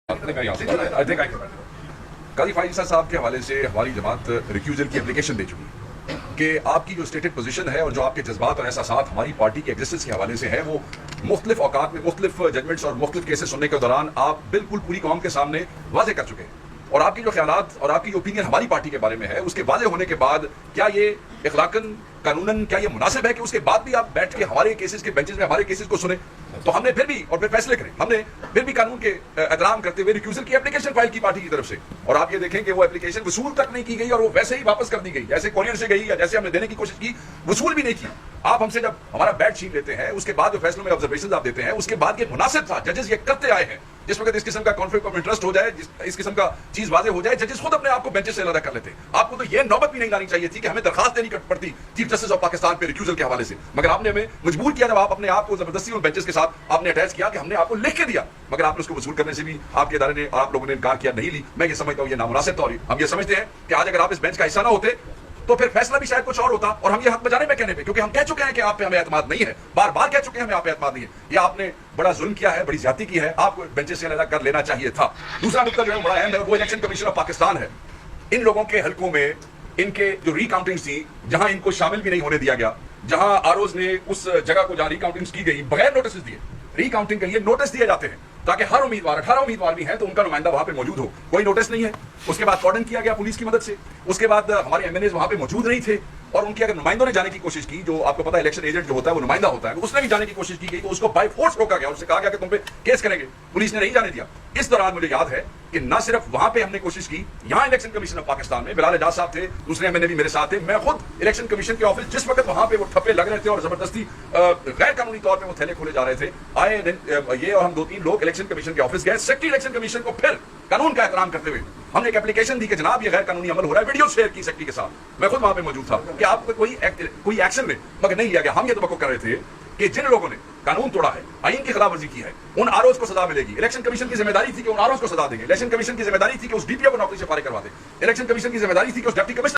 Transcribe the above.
قاضی فائز عیسیٰ صاحب کے حوالے سے ہماری جماعت ریکیوزل کی اپلیکیشن دے چکی ہے کہ آپ کی جو اسٹیٹڈ پوزیشن ہے اور جو آپ کے جذبات اور احساسات ہماری پارٹی کے ایگزسٹنس کے حوالے سے ہے وہ مختلف اوقات میں مختلف ججمنٹس اور مختلف کیسز سننے کے دوران آپ بالکل پوری قوم کے سامنے واضح کر چکے ہیں. اور آپ کی جو خیالات اور آپ کی جو اوپینین ہماری پارٹی کے بارے میں ہے اس کے واضح ہونے کے بعد کیا یہ اخلاقاً قانوناً کیا یہ مناسب ہے کہ اس کے بعد بھی آپ بیٹھ کے ہمارے کیسز کے بینچز میں ہمارے کیسز کو سنیں؟ تو ہم نے پھر بھی اور پھر فیصلے کریں. ہم نے پھر بھی قانون کے احترام کرتے ہوئے ریکیوزل کی اپلیکیشن فائل کی پارٹی کی طرف سے, اور آپ یہ دیکھیں کہ وہ اپلیکیشن وصول تک نہیں کی گئی اور وہ ویسے ہی واپس کر دی گئی, جیسے کورئر سے گئی یا جیسے ہم نے دینے کی کوشش کی وصول بھی نہیں کی. آپ ہم سے جب ہمارا بیٹ چھین لیتے ہیں اس کے بعد جو فیصلوں میں آبزرویشنز آپ دیتے ہیں اس کے بعد یہ مناسب تھا, ججز یہ کرتے آئے ہیں جس وقت اس قسم کا کانفلکٹ آف انٹرسٹ ہو جائے, اس قسم کا چیز واضح ہو جائے, ججز خود اپنے آپ کو بینچز سے علیحدہ کر لیتے. آپ کو تو یہ نوبت بھی نہیں لانی چاہیے تھی کہ ہمیں درخواست دینی پڑتی چیف جسٹس آف پاکستان پہ ریکیوزل کے حوالے سے, مگر آپ نے ہمیں مجبور کیا جب آپ اپنے آپ کو زبردستی ان بینچز کے ساتھ آپ نے اٹیچ کیا کہ ہم نے آپ کو لکھ کے دیا, مگر آپ نے اس کو وصول کرنے سے بھی آپ کے ادارے نے اور آپ لوگوں نے انکار کیا نہیں لی. میں یہ سمجھتا ہوں یہ نامناسب طور ہم یہ سمجھتے ہیں کہ آج اگر آپ اس بینچ کا حصہ نہ ہوتے تو پھر فیصلہ بھی شاید کچھ اور ہوتا, اور ہم یہ حق بجانے میں کہنے پہ, کیونکہ ہم کہہ چکے ہیں کہ آپ پہ ہمیں اعتماد نہیں ہے, بار بار کہہ چکے ہیں ہمیں آپ پہ اعتماد نہیں ہے. یہ آپ نے بڑا ظلم کیا ہے, بڑی زیادتی کی ہے, آپ کو بینچز سے علیحدہ کر لینا چاہیے تھا. دوسرا نقطہ جو ہے بڑا اہم ہے وہ الیکشن کمیشن آف پاکستان ہے. ان لوگوں کے حلقوں میں ان کے جو ری کاؤنٹنگز تھی جہاں ان کو شامل بھی نہیں ہونے دیا گیا, جہاں آروز نے اس جگہ کو جہاں ری کاؤنٹنگز کی گئی بغیر نوٹسز دیے, ری کاؤنٹنگ کے لیے نوٹس دیے جاتے ہیں تاکہ ہر امیدوار 18 امیدوار بھی ہیں تو ان کا نمائندہ وہاں پہ موجود ہو, کوئی نوٹس نہیں ہے. اس کے بعد کارڈن کیا گیا پولیس کی مدد سے, اس کے بعد ہمارے ایم این ایز وہاں پہ موجود نہیں تھے, اور ان کے اگر نمائندوں نے جانے کی کوشش کی, جو آپ کو پتا ہے الیکشن ایجنٹ جو ہوتا ہے وہ نمائندہ ہوتا ہے, اس نے بھی جانے کی کوشش کی گئی تو اس کو بائی فورس روکا گیا, اس سے کہا گیا کہ تم پہ کیس کریں گے, پولیس نے نہیں جانے دیا. اس دوران مجھے یاد ہے کہ نہ صرف وہاں پہ ہم نے کوشش کی, یہاں الیکشن کمیشن آف پاکستان میں بلال اعجاز صاحب تھے, دوسرے ایم این اے بھی میرے ساتھ تھے, میں خود الیکشن کمیشن کے آفس جس وقت وہاں پہ وہ ٹھپے لگ رہے تھے اور زبردستی غیر قانونی طور پہ وہ تھیلے کھولے جا رہے تھے, آئے یہ اور ہم 2-3 لوگ الیکشن کمیشن کے آفس گئے. سیکرٹری الیکشن کمیشن کو پھر قانون کا احترام کرتے ہوئے ہم نے ایک اپلیکیشن دی کہ جناب یہ غیر قانونی عمل ہو رہا ہے, ویڈیو شیئر کی سیکرٹری کے ساتھ, میں خود وہاں پہ موجود تھا, کہ آپ کوئی ایکشن لیں, مگر نہیں لیا گیا. ہم یہ توقع کر رہے تھے کہ جن لوگوں نے قانون توڑا ہے, آئین کی خلاف ورزی کی ہے, ان آروز کو سزا ملے گی. الیکشن کمیشن کی ذمہ داری تھی کہ ان آروز کو سزا دیں گے, الیکشن کمیشن کی ذمہ داری تھی کہ اس ڈی پی او کو نوکری سے فارغ کروا دیں, الیکشن کمیشن کی ذمہ داری تھی کہ اس ڈپٹی کمشنر